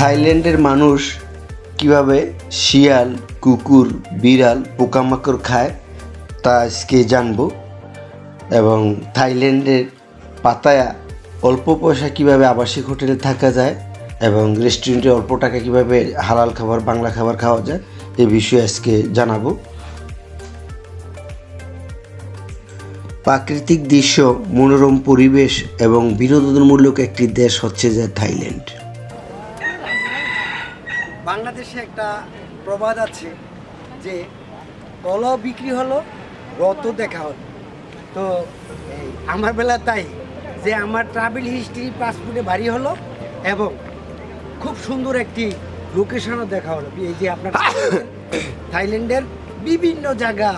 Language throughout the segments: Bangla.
থাইল্যান্ডের মানুষ কিভাবে শিয়াল, কুকুর, বিড়াল, পোকামাকড় খায় তা আজকে জানবো। এবং থাইল্যান্ডের পাতায়া অল্প পয়সা কিভাবে আবাসিক হোটেলে থাকা যায় এবং রেস্টুরেন্টে অল্প টাকা কিভাবে হালাল খাবার, বাংলা খাবার খাওয়া যায় এই বিষয়ে আজকে জানাবো। প্রাকৃতিক দৃশ্য, মনোরম পরিবেশ এবং বিনোদনমূলক একটি দেশ হচ্ছে যে থাইল্যান্ড। বাংলাদেশে একটা প্রবাদ আছে যে কলা বিক্রি হলো, রত দেখা হলো। তো আমার বেলা তাই যে আমার ট্রাভেল হিস্ট্রি পাসপোর্টে বাড়ি হলো এবং খুব সুন্দর একটি লোকেশনও দেখা হলো। এই যে আপনার থাইল্যান্ডের বিভিন্ন জায়গা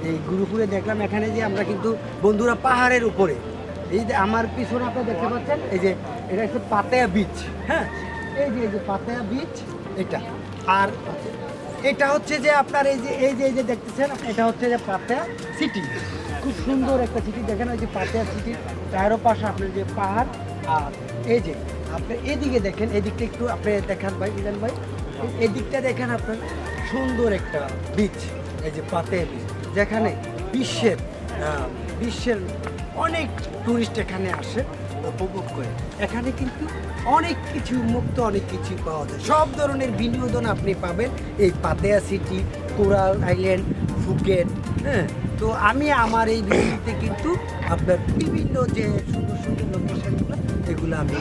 এই ঘুরে দেখলাম। এখানে যে আমরা কিন্তু বন্ধুরা পাহাড়ের উপরে, এই যে আমার পিছনে আপনারা দেখতে পাচ্ছেন, এই যে এটা হচ্ছে পাতায়া বিচ। হ্যাঁ, এই যে পাতায়া বিচ এটা। আর এটা হচ্ছে যে আপনার এই যে দেখতেছেন, এটা হচ্ছে যে পাতায়া সিটি। খুব সুন্দর একটা সিটি, দেখেন ওই যে পাতায়া সিটি, চারো পাশে আপনার যে পাহাড়। আর এই যে আপনি এদিকে দেখেন, এদিকটা একটু আপনি দেখান ভাই, মিজান ভাই, এদিকটা দেখেন আপনার সুন্দর একটা বিচ, এই যে পাতায়া বিচ, যেখানে বিশ্বের অনেক টুরিস্ট এখানে আসে উপভোগ করে। এখানে কিন্তু অনেক কিছু অনেক কিছু পাওয়া যায়, সব ধরনের বিনোদন আপনি পাবেন এই Pattaya city, coral island, Phuket. হ্যাঁ, তো আমি আমার এই ভিডিওতে কিন্তু আপনার বিভিন্ন যে সুন্দর সুন্দর লোকেশনগুলো এগুলো আমি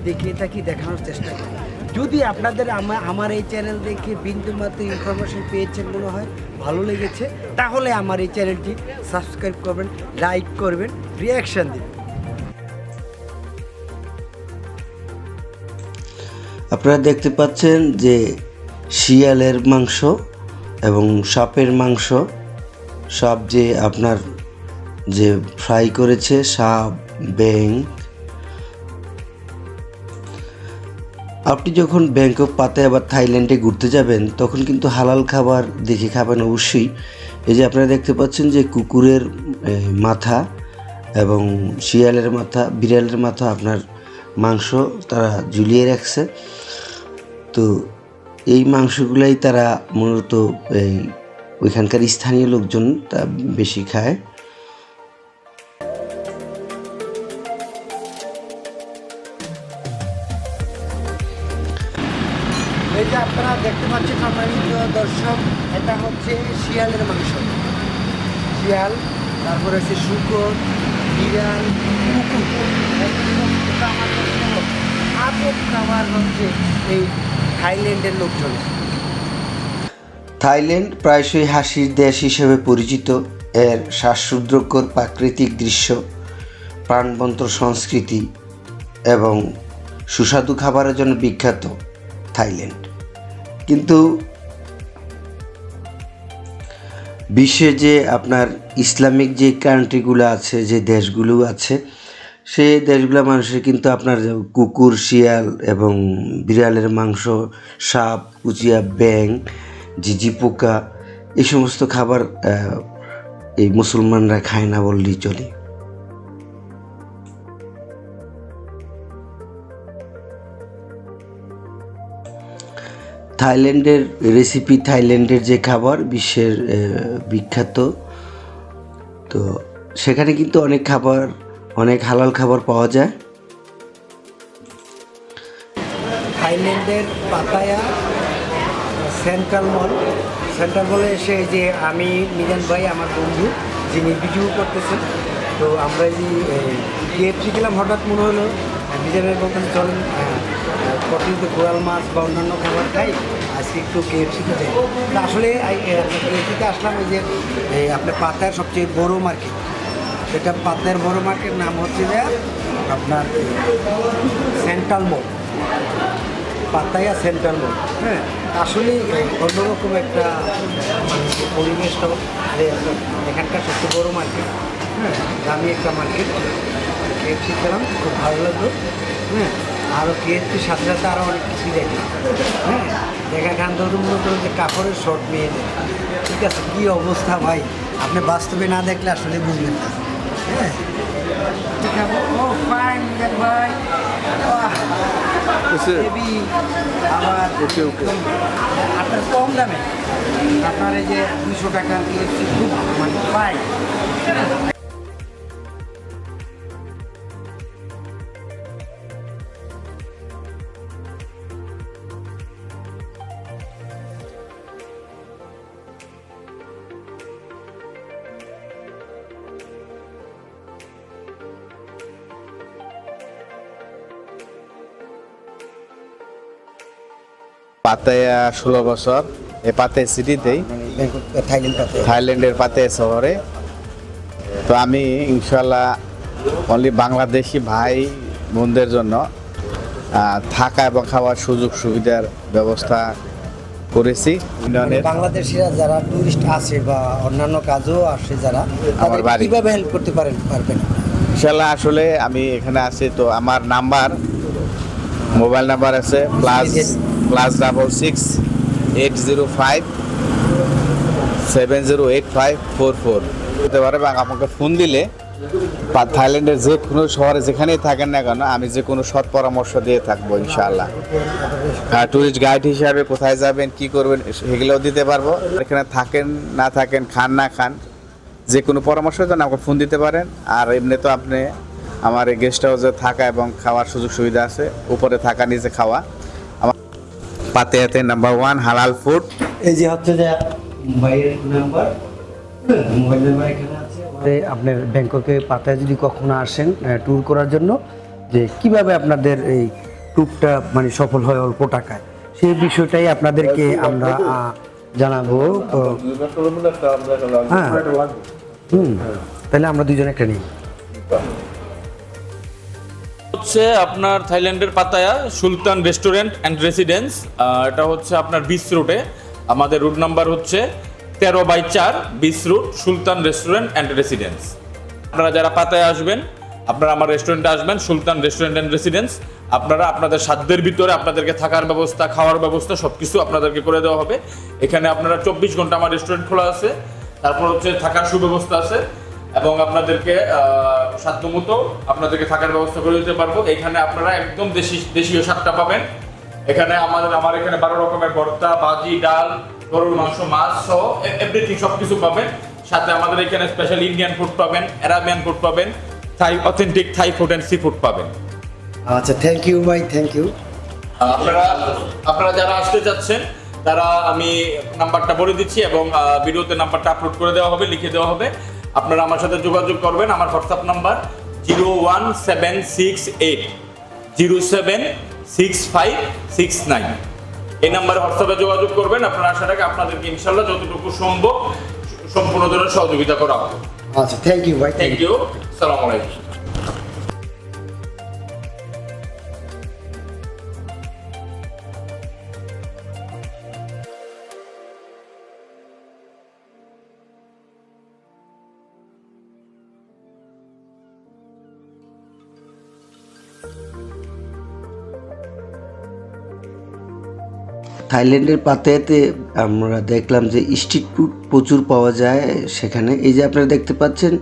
দেখিয়ে থাকি, দেখানোর চেষ্টা করি। যদি আপনাদের আমার এই চ্যানেল দেখে বিন্দুমাত্র ইনফরমেশন পেয়েছেন মনে হয়, ভালো লেগেছে, তাহলে আমার এই চ্যানেলটি সাবস্ক্রাইব করবেন, লাইক করবেন, রিয়াকশান দিবেন। আপনারা দেখতে পাচ্ছেন যে শিয়ালের মাংস এবং সাপের মাংস, সাপ যে আপনার যে ফ্রাই করেছে, সাপ, ব্যাঙ। আপনি যখন ব্যাংকক, পাতায়া বা থাইল্যান্ডে ঘুরতে যাবেন তখন কিন্তু হালাল খাবার দেখে খাবেন অবশ্যই। এই যে আপনারা দেখতে পাচ্ছেন যে কুকুরের মাথা এবং শিয়ালের মাথা, বিড়ালের মাথা আপনার মাংস তারা ঝুলিয়ে রাখছে। তো এই মাংসগুলাই তারা মূলত ওইখানকার স্থানীয় লোকজন তা বেশি খায়। এই যে আপনারা দেখতে পাচ্ছেন সম্মানিত দর্শক, এটা হচ্ছে শিয়ালের মাংস। শিয়াল, তারপরে হচ্ছে শুকর, বিড়াল, কুকুর, আজব খাবার হচ্ছে এই থাইল্যান্ডের লোকজন। থাইল্যান্ড প্রায়শই হাসির দেশ হিসেবে পরিচিত। এর শ্বাসরুদ্ধকর প্রাকৃতিক দৃশ্য, প্রাণবন্ত সংস্কৃতি এবং সুস্বাদু খাবারের জন্য বিখ্যাত থাইল্যান্ড। কিন্তু বিশ্বে যে আপনার ইসলামিক যে কান্ট্রিগুলো আছে, যে দেশগুলো আছে, সেই দেশগুলো মানুষের কিন্তু আপনার কুকুর, শিয়াল এবং বিড়ালের মাংস, সাপ, কুচিয়া, ব্যাঙ, ঝিঝি পোকা, এই সমস্ত খাবার এই মুসলমানরা খায় না বললেই চলে। থাইল্যান্ডের রেসিপি, থাইল্যান্ডের যে খাবার বিশ্বের বিখ্যাত। তো সেখানে কিন্তু অনেক হালাল খাবার পাওয়া যায়। থাইল্যান্ডের পাতায়া সেন্ট্রাল মলে এসে যে আমি, মিজান ভাই আমার বন্ধু, যিনি ভিডিও করতেছেন, তো আমরা যে কেএফসি গেলাম, হঠাৎ মনে হলো মিজানের বলতেন চলেন প্রতিদিন কোরাল মাছ বা অন্যান্য খাবার খাই, আজকে একটু কেএফসিতে যাই। আসলে কেএফসিতে আসলাম এই যে আপনার পাতায়ার সবচেয়ে বড় মার্কেট, সেটা পাতায়ার বড় মার্কেট নাম হচ্ছে যে আপনার সেন্ট্রাল মল, পাতায়া সেন্ট্রাল মল। হ্যাঁ, আসলে অন্যরকম একটা পরিবেশটাও, এখানকার সবচেয়ে বড় মার্কেট, হ্যাঁ, দামি একটা মার্কেট। কেএফসি খেলাম, খুব ভালো লাগলো। হ্যাঁ, আরও কেএফসির সাথে সাথে আরও অনেক কিছুই দেখি। হ্যাঁ, দেখা গান ধরুন মনে করুন যে কাপড়ের শর্ট মেয়েদের, ঠিক আছে, কী অবস্থা ভাই, আপনি বাস্তবে না দেখলে আসলে বুঝবেন না। হ্যাঁ, ও ফাইন ভাই, হেভি আবার আপনার কম দামে আপনার এই যে 200 টাকার KFC খুব মানে পাই। পাতায়া 16 বছর এই পাতায়া সিটিতেই ব্যাংকক থাইল্যান্ড পাতায়া। থাইল্যান্ডের পাতায়া শহরে। তো আমি ইনশাল্লাহ অনলি বাংলাদেশি ভাই বোনদের জন্য থাকা এবং খাওয়ার সুযোগ সুবিধার ব্যবস্থা করেছি। ইউনিয়নের বাংলাদেশিরা যারা টুরিস্ট আসে বা অন্যান্য কাজেও আসে যারা, আমার তাদের বাড়ি। কিভাবে হেল্প করতে পারবেন? ইনশাল্লাহ আসলে আমি এখানে আছি, তো আমার মোবাইল নাম্বার আছে +6/805708544 হতে পারে, এবং আমাকে ফোন দিলে থাইল্যান্ডের যে কোনো শহরে যেখানেই থাকেন না কেন আমি যে কোনো সৎ পরামর্শ দিয়ে থাকবো ইনশাআল্লাহ। ট্যুরিস্ট গাইড হিসাবে কোথায় যাবেন, কি করবেন সেগুলোও দিতে পারবো। এখানে থাকেন না থাকেন, খান না খান, যে কোনো পরামর্শের জন্য আমাকে ফোন দিতে পারেন। আর এমনি তো আপনি আমার এই গেস্ট হাউসে থাকা এবং খাওয়ার সুযোগ সুবিধা আছে, উপরে থাকা নিচে খাওয়া। আমার পাতেয়াতে নাম্বার 1 হালাল ফুড। এই যে হচ্ছে যে মোবাইল নাম্বার এখানে আছে। আপনার ব্যাংককে পাতায় যদি কখনো আসেন ট্যুর করার জন্য, যে কিভাবে আপনাদের এই ট্যুরটা মানে সফল হয় অল্প টাকায়, সেই বিষয়টাই আপনাদেরকে আমরা জানাবো। তো হ্যাঁ, তাহলে আমরা দুজনে একটা নিই। হচ্ছে আপনার থাইল্যান্ডের Pattaya Sultan restaurant and residence. এটা হচ্ছে আপনার বিচ রুটে, আমাদের রুট নাম্বার হচ্ছে 13/4 beach route, Sultan restaurant and residence. আপনারা যারা পাতায়া আসবেন, আপনারা আমার রেস্টুরেন্টে আসবেন, সুলতান রেস্টুরেন্ট অ্যান্ড রেসিডেন্স। আপনারা আপনাদের সাধ্যের ভিতরে আপনাদেরকে থাকার ব্যবস্থা, খাওয়ার ব্যবস্থা সব কিছু আপনাদেরকে করে দেওয়া হবে। এখানে আপনারা 24 ঘন্টা আমার রেস্টুরেন্ট খোলা আছে, তারপর হচ্ছে থাকার সুব্যবস্থা আছে, এবং আপনাদেরকে সাধ্যমতো আপনাদেরকে থাকার ব্যবস্থা করে দিতে পারবো। এখানে আপনারা একদম দেশীয় স্বাদটা পাবেন। এখানে আমার এখানে 12 রকমের ভর্তা, ভাজি, ডাল, গরুর মাংস, মাছ সহ এভরিথিং সব কিছু পাবেন। সাথে আমাদের এখানে স্পেশাল ইন্ডিয়ান ফুড পাবেন, আরাবিয়ান ফুড পাবেন, authentic Thai food and sea food পাবেন। আচ্ছা, থ্যাংক ইউ ভাই, থ্যাংক ইউ। আপনারা যারা আসতে চাচ্ছেন তারা আমি নাম্বারটা বলে দিচ্ছি, এবং ভিডিওতে নাম্বারটা আপলোড করে দেওয়া হবে, লিখে দেওয়া হবে। আপনারা আমার সাথে যোগাযোগ করবেন। আমার হোয়াটসঅ্যাপ নাম্বার 01776807659। এই নাম্বারে হোয়াটসঅ্যাপে যোগাযোগ করবেন। আপনারা আসার আগে আপনাদেরকে ইনশাল্লাহ যতটুকু সম্ভব সম্পূর্ণ ধরনের সহযোগিতা করা হবে। আচ্ছা, থ্যাংক ইউ ভাই, থ্যাংক ইউ। আসসালামু আলাইকুম। থাইল্যান্ডের পাতায়াতে আমরা দেখলাম যে স্ট্রিট ফুড প্রচুর পাওয়া যায় সেখানে। এই যে আপনারা দেখতে পাচ্ছেন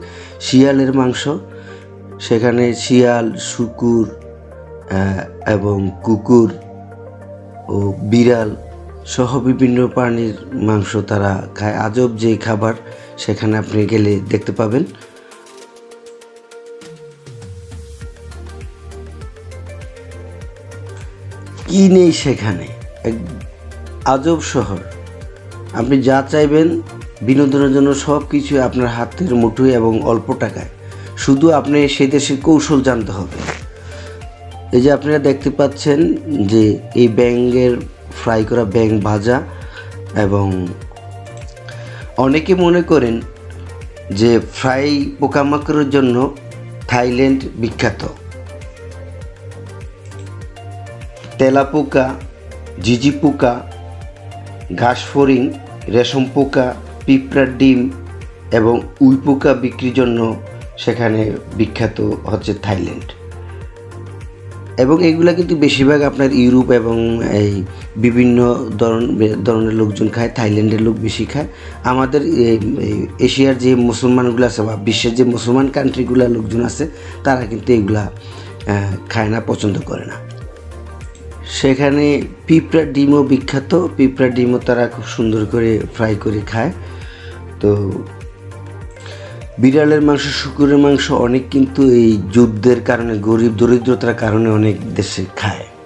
শিয়ালের মাংস, সেখানে শিয়াল, শুকুর এবং কুকুর ও বিড়াল সহ বিভিন্ন প্রাণীর মাংস তারা খায়। আজব যে খাবার সেখানে আপনি গেলে দেখতে পাবেন। কি নেই সেখানে, এক আজব শহর। আপনি যা চাইবেন বিনোদনের জন্য সব কিছু আপনার হাতের মুঠোয় এবং অল্প টাকায়। শুধু আপনি সেই দেশের কৌশল জানতে হবে। এই যে আপনারা দেখতে পাচ্ছেন যে এই ব্যাঙের ফ্রাই করা ব্যাঙ ভাজা, এবং অনেকে মনে করেন যে ফ্রাই পোকামাকড়ের জন্য থাইল্যান্ড বিখ্যাত। তেলাপোকা, ঝিঝি পোকা, ঘাসফড়িং, রেশম পোকা, পিঁপড়ার ডিম এবং উই পোকা বিক্রির জন্য সেখানে বিখ্যাত হচ্ছে থাইল্যান্ড। এবং এগুলা কিন্তু বেশিরভাগ আপনার ইউরোপ এবং এই বিভিন্ন ধরনের লোকজন খায়, থাইল্যান্ডের লোক বেশি খায়। আমাদের এশিয়ার যে মুসলমানগুলো আছে বা বিশ্বের যে মুসলমান কান্ট্রিগুলো লোকজন আছে তারা কিন্তু এগুলা খায় না, পছন্দ করে না। সেখানে পিঁপড়া ডিমও বিখ্যাত। পিঁপড়া ডিমও তারা খুব সুন্দর করে ফ্রাই করে খায়। তো বিড়ালের মাংস, শুকুরের মাংস অনেক কিন্তু এই যুদ্ধের কারণে, গরিব দরিদ্রতার কারণে অনেক দেশে খায়।